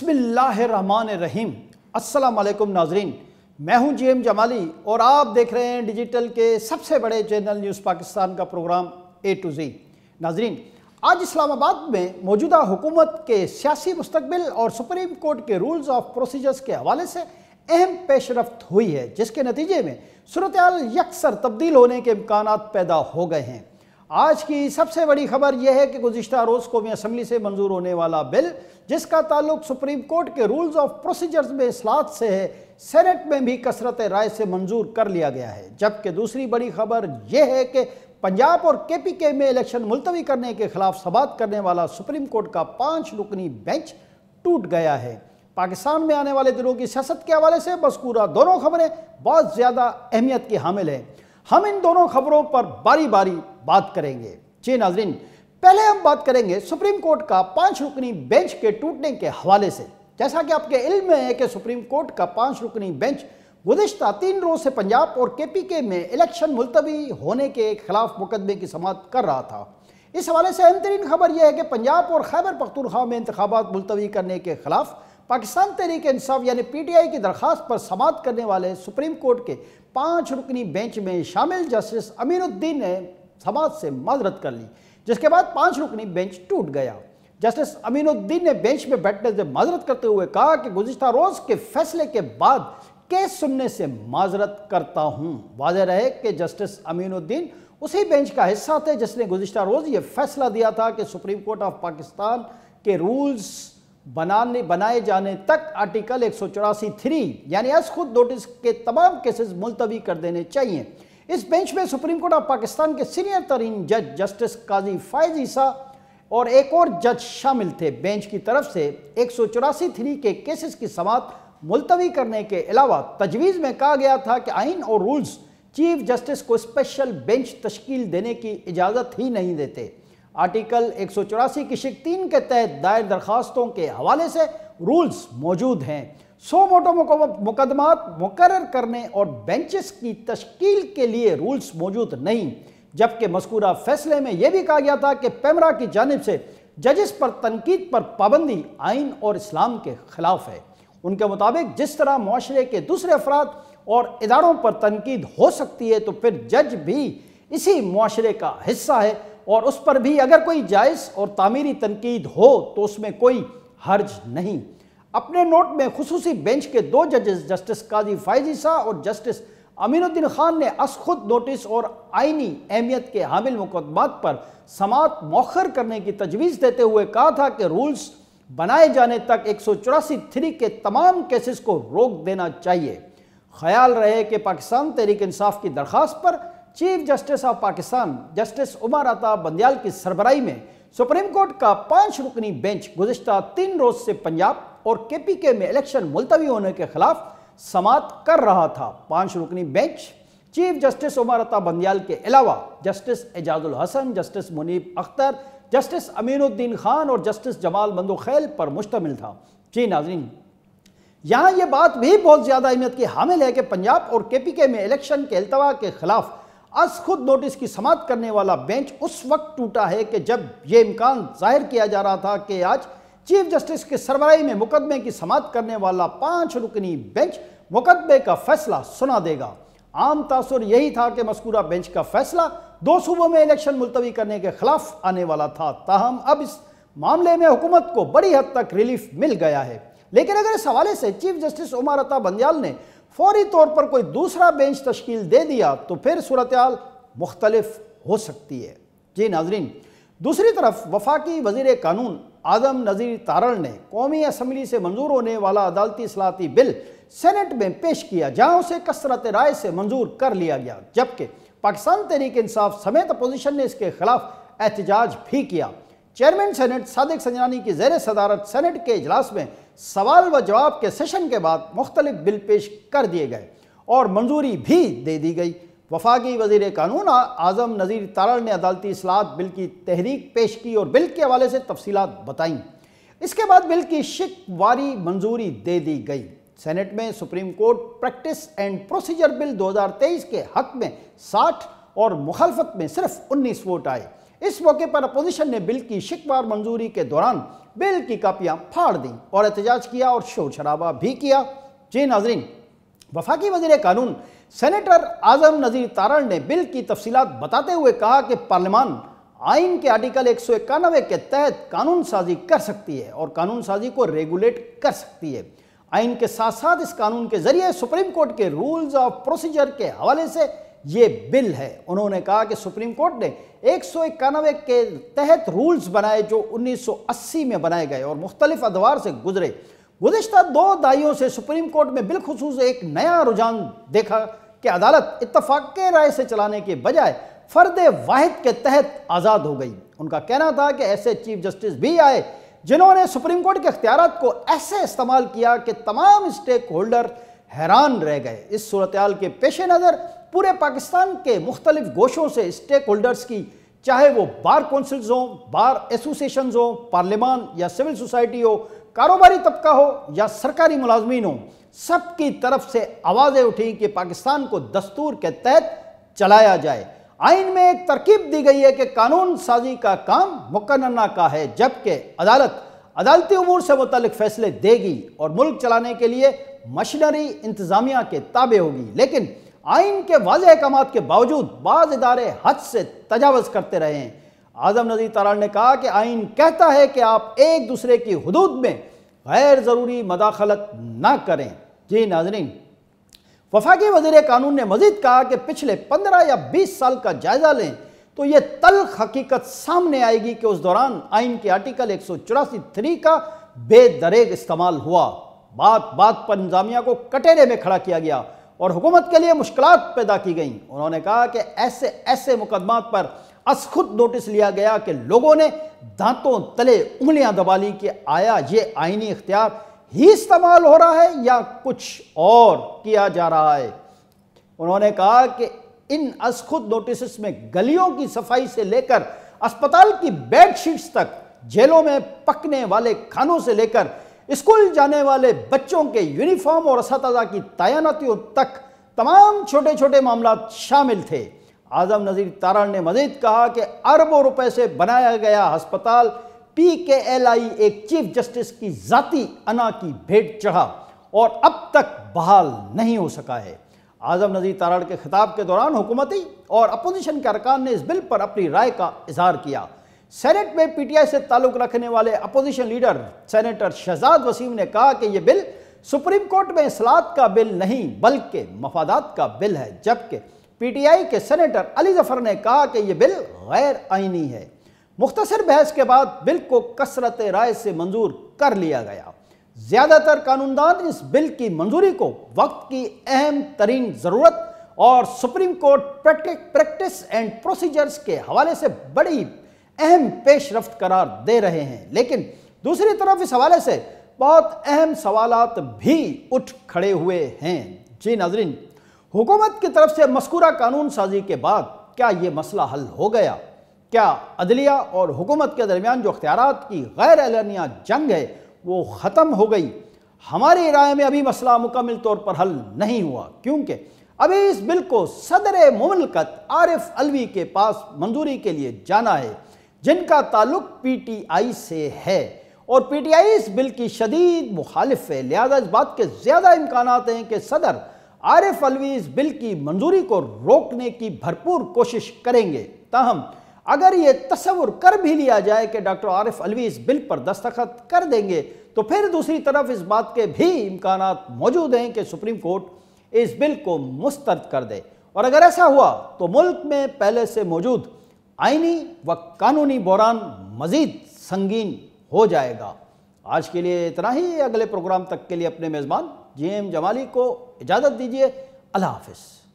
बिस्मिल्लाहिर्रहमानिर्रहीम। अस्सलाम वालेकुम नाजरीन, मैं हूं जीएम जमाली और आप देख रहे हैं डिजिटल के सबसे बड़े चैनल न्यूज़ पाकिस्तान का प्रोग्राम ए टू जी। नाजरीन, आज इस्लामाबाद में मौजूदा हुकूमत के सियासी मुस्तकबिल और सुप्रीम कोर्ट के रूल्स ऑफ प्रोसीजर्स के हवाले से अहम पेशरफ्त हुई है, जिसके नतीजे में सूरत-ए-हाल यकसर तब्दील होने के इम्कानात पैदा हो गए हैं। आज की सबसे बड़ी खबर यह है कि गुज़िश्ता रोज़ कौमी असम्बली से मंजूर होने वाला बिल, जिसका ताल्लुक सुप्रीम कोर्ट के रूल्स ऑफ प्रोसीजर्स में इस्लाहत से है, सेनेट में भी कसरत राय से मंजूर कर लिया गया है। जबकि दूसरी बड़ी खबर यह है कि पंजाब और केपीके में इलेक्शन मुलतवी करने के खिलाफ समाअत करने वाला सुप्रीम कोर्ट का 5 रुकनी बेंच टूट गया है। पाकिस्तान में आने वाले दिनों की सियासत के हवाले से मज़कूरा दोनों खबरें बहुत ज़्यादा अहमियत की हामिल हैं। हम इन दोनों खबरों पर बारी बारी बात करेंगे। जी नाजरीन, पहले हम बात करेंगे सुप्रीम कोर्ट का 5 रुकनी बेंच के टूटने के हवाले से। जैसा कि आपके इल्म में है कि सुप्रीम कोर्ट का 5 रुकनी बेंच गुज़िश्ता 3 रोज़ से पंजाब और केपीके में इलेक्शन मुलतवी होने के खिलाफ मुकदमे की समाअत कर रहा था। इस हवाले से अहम तरीन खबर यह है कि पंजाब और खैबर पख्तूनख्वा में इंतखाबात मुलतवी करने के खिलाफ पाकिस्तान तहरीक इंसाफ यानी पीटीआई की दरख्वास्त पर समाअत करने वाले सुप्रीम कोर्ट के 5 रुकनी बेंच में शामिल जस्टिस अमीनुद्दीन ने समाअत से माजरत कर ली, जिसके बाद 5 रुकनी बेंच टूट गया। जस्टिस अमीनुद्दीन ने बेंच में बैठने से माजरत करते हुए कहा कि गुज़िश्ता रोज़ के फैसले के बाद केस सुनने से माजरत करता हूँ। वाज़ेह रहे कि जस्टिस अमीनुद्दीन उसी बेंच का हिस्सा थे जिसने गुज़िश्ता रोज़ ये फैसला दिया था कि सुप्रीम कोर्ट ऑफ पाकिस्तान के रूल्स बनाए जाने तक आर्टिकल 184(3) यानी अस खुद नोटिस के तमाम केसेस मुलतवी कर देने चाहिए। इस बेंच में सुप्रीम कोर्ट ऑफ पाकिस्तान के सीनियर तरीन जज जस्टिस काजी फायज ईसा और एक और जज शामिल थे। बेंच की तरफ से 184(3) के केसेस की समाअत मुलतवी करने के अलावा तजवीज़ में कहा गया था कि आइन और रूल्स चीफ जस्टिस को स्पेशल बेंच तश्कील देने की इजाज़त ही नहीं देते। आर्टिकल 184 की शिक 3 के तहत दायर दरखास्तों के हवाले से रूल्स मौजूद हैं। 100 मोटो मुकदमात मुकर्रर करने और बेंचेस की तश्कील के लिए रूल्स मौजूद नहीं। जबकि मज़कूरा फैसले में यह भी कहा गया था कि पेमरा की जानिब से जजेस पर तनकीद पर पाबंदी आइन और इस्लाम के खिलाफ है। उनके मुताबिक जिस तरह मुआशरे के दूसरे अफराद और इदारों पर तनकीद हो सकती है, तो फिर जज भी इसी मुआशरे का हिस्सा है और उस पर भी अगर कोई जायज़ और तामीरी तनकीद हो तो उसमें कोई हर्ज नहीं। अपने नोट में खुसूसी बेंच के 2 जजेस जस्टिस काजी फायज ईसा और जस्टिस अमीनुद्दीन खान ने अस खुद नोटिस और आइनी अहमियत के हामिल मुकदमात पर समाअत मौखर करने की तजवीज़ देते हुए कहा था कि रूल्स बनाए जाने तक 184(3) के तमाम केसेस को रोक देना चाहिए। ख्याल रहे कि पाकिस्तान तहरीक इंसाफ की दरख्वास्त पर chief justice of Pakistan justice Umar Ata Bandial की सरबराही में सुप्रीम कोर्ट का 5 रुकनी बेंच गुज़िश्ता 3 रोज़ से पंजाब और केपीके में इलेक्शन मुलतवी होने के खिलाफ समाअत कर रहा था। 5 रुकनी bench chief justice Umar Ata Bandial के अलावा justice Ijazul Hasan, justice Munib Akhtar, justice Aminuddin Khan और जस्टिस जमाल मंदोखेल पर मुश्तमिल था। जी नाज़रीन, यहाँ ये बात भी बहुत ज़्यादा अहमियत की हामिल है कि पंजाब और केपीके में इलेक्शन के अल्तवा के खिलाफ अस खुद नोटिस की समाअत करने वाला बेंच उस वक्त टूटा है कि जब यह इम्कान जाहिर किया जा रहा था कि आज चीफ जस्टिस के सरबराही में मुकदमे की समाअत करने वाला 5 रुकनी बेंच मुकदमे का फैसला सुना देगा। आम तासुर यही था कि मज़कूरा बेंच का फैसला 2 सूबों में इलेक्शन मुलतवी करने के खिलाफ आने वाला था। ताहम अब इस मामले में हुकूमत को बड़ी हद तक रिलीफ मिल गया है। लेकिन अगर इस हवाले से चीफ जस्टिस उमर अता बंदियाल ने फौरी तौर पर कोई दूसरा बेंच तश्कील दे दिया तो फिर सूरत-ए-हाल मुख्तलिफ हो सकती है। जी नाजरीन, दूसरी तरफ वफाकी वज़ीर कानून आज़म नज़ीर तारड़ ने कौमी असम्बली से मंजूर होने वाला अदालती इस्लाहती बिल सेनेट में पेश किया, जहाँ उसे कसरत राय से मंजूर कर लिया गया। जबकि पाकिस्तान तहरीक इंसाफ समेत अपोजिशन ने इसके खिलाफ एहतजाज भी किया। चेयरमैन सेनेट सादिक संजरानी की ज़ेर सदारत सेनेट के इजलास में सवाल व जवाब के सेशन के बाद मुख्तलिफ बिल पेश कर दिए गए और मंजूरी भी दे दी गई। वफाकी वज़ीर कानून आज़म नज़ीर तारड़ ने अदालती इस्लाहत बिल की तहरीक पेश की और बिल के हवाले से तफसीलात बताईं। इसके बाद बिल की शिक वारी मंजूरी दे दी गई। सेनेट में supreme court practice and procedure bill 2023 के हक में 60 और मुखालफत में सिर्फ 19 वोट आए। इस मौके पर अपोजिशन ने बिल की शिकवार मंजूरी के दौरान बिल की कापियां फाड़ दी और एहतजाज किया और शोर शराबा भी किया। जी नाजरीन, वफाकी वज़ीर कानून सेनेटर आज़म नज़ीर तारड़ ने बिल की तफसीलात बताते हुए कहा कि पार्लियामान आइन के आर्टिकल 191 के तहत कानून साजी कर सकती है और कानून साजी को रेगुलेट कर सकती है। आइन के साथ साथ इस कानून के जरिए सुप्रीम कोर्ट के रूल्स ऑफ प्रोसीजर के हवाले से ये बिल है। उन्होंने कहा कि सुप्रीम कोर्ट ने 191 के तहत रूल्स बनाए जो 1980 में बनाए गए और मुख्तलिफ अदवार से गुजरे। गुज़िश्ता 2 दहाइयों से सुप्रीम कोर्ट में बिलखुसूस एक नया रुझान देखा कि अदालत इत्तफाक के राय से चलाने के बजाय फर्द वाहिद के तहत आज़ाद हो गई। उनका कहना था कि ऐसे चीफ जस्टिस भी आए जिन्होंने सुप्रीम कोर्ट के इख्तियारात को ऐसे इस्तेमाल किया कि तमाम स्टेक होल्डर हैरान रह गए। इस सूरत-ए-हाल के पेश नज़र पूरे पाकिस्तान के मुख्तलिफ गोशों से स्टेक होल्डर्स की, चाहे वो बार काउंसिल्स हों, बार एसोसिएशंस हों, पार्लियामान या सिविल सोसाइटी हो, कारोबारी तबका हो या सरकारी मुलाजमीन हो, सबकी तरफ से आवाज़ें उठी कि पाकिस्तान को दस्तूर के तहत चलाया जाए। आइन में एक तरकीब दी गई है कि कानून साजी का काम मुकन्ना का है, जबकि अदालत अदालती उमूर से मुतल्लिक फैसले देगी और मुल्क चलाने के लिए मशीनरी इंतजामिया के ताबे होगी। लेकिन आइन के वाज़ेह अहकामात के बावजूद बाज़ इदारे हद से तजावज़ करते रहे हैं। आज़म नज़ीर तारड़ ने कहा कि आइन कहता है कि आप एक दूसरे की हुदूद में गैर ज़रूरी मदाखलत ना करें। जी नाज़रीन, वफाकी वज़ीर कानून ने मज़ीद कहा कि पिछले 15 या 20 साल का जायज़ा लें तो ये तल्ख हकीकत सामने आएगी कि उस दौरान आइन के आर्टिकल 184(3) का बेदरेग इस्तेमाल हुआ। बात बात पर इंतजामिया को कटहरे में खड़ा किया गया और हुकूमत के लिए मुश्किलात पैदा की गईं। उन्होंने कहा कि ऐसे मुकदमात पर खुद नोटिस लिया गया कि लोगों ने दांतों तले उंगलियां दबा ली कि आया ये आईनी इख्तियार ही इस्तेमाल हो रहा है या कुछ और किया जा रहा है। उन्होंने कहा कि इन खुद नोटिस में गलियों की सफाई से लेकर अस्पताल की बेडशीट्स तक, जेलों में पकने वाले खानों से लेकर स्कूल जाने वाले बच्चों के यूनिफॉर्म और असातिज़ा की तैनातियों तक तमाम छोटे छोटे मामला शामिल थे। आज़म नज़ीर तारड़ ने मज़ीद कहा कि अरबों रुपए से बनाया गया अस्पताल PKLI एक चीफ जस्टिस की ज़ाती अना की भेंट चढ़ा और अब तक बहाल नहीं हो सका है। आज़म नज़ीर तारड़ के खिताब के दौरान हुकूमती और अपोजिशन के अरकान ने इस बिल पर अपनी राय का इजहार किया। सेनेट में PTI से ताल्लुक़ रखने वाले opposition leader senator Shahzad Waseem ने कहा कि यह बिल सुप्रीम कोर्ट में इस्लाहत का बिल नहीं बल्कि मफादात का बिल है, जबकि PTI के सेनेटर अली जफर ने कहा कि यह बिल गैर आईनी है। मुख्तसर बहस के बाद बिल को कसरत राय से मंजूर कर लिया गया। ज़्यादातर कानूनदान इस बिल की मंजूरी को वक्त की अहम तरीन ज़रूरत और supreme court practice and procedures के हवाले से बड़ी अहम पेशरफ्त करार दे रहे हैं, लेकिन दूसरी तरफ इस हवाले से बहुत अहम सवालात भी उठ खड़े हुए हैं। जी नाज़रीन, हुकूमत की तरफ से मज़कूरा कानून साजी के बाद क्या ये मसला हल हो गया? क्या अदलिया और हुकूमत के दरमियान जो इख्तियारात की गैर एलानिया जंग है वो ख़त्म हो गई? हमारी राय में अभी मसला मुकम्मल तौर पर हल नहीं हुआ, क्योंकि अभी इस बिल को सदर मुमलकत आरिफ अलवी के पास मंजूरी के लिए जाना है, जिनका ताल्लुक PTI से है और PTI इस बिल की शदीद मुखालिफ है। लिहाजा इस बात के ज़्यादा इम्कानात हैं कि सदर आरिफ अलवी इस बिल की मंजूरी को रोकने की भरपूर कोशिश करेंगे। ताहम अगर ये तस्वुर कर भी लिया जाए कि डॉक्टर आरिफ अलवी इस बिल पर दस्तखत कर देंगे, तो फिर दूसरी तरफ इस बात के भी इम्कानात मौजूद हैं कि सुप्रीम कोर्ट इस बिल को मुस्तरद कर दे, और अगर ऐसा हुआ तो मुल्क में पहले से मौजूद आईनी व कानूनी बहरान मज़ीद संगीन हो जाएगा। आज के लिए इतना ही। अगले प्रोग्राम तक के लिए अपने मेज़बान JM जमाली को इजाज़त दीजिए। अल्लाह हाफ़िज़।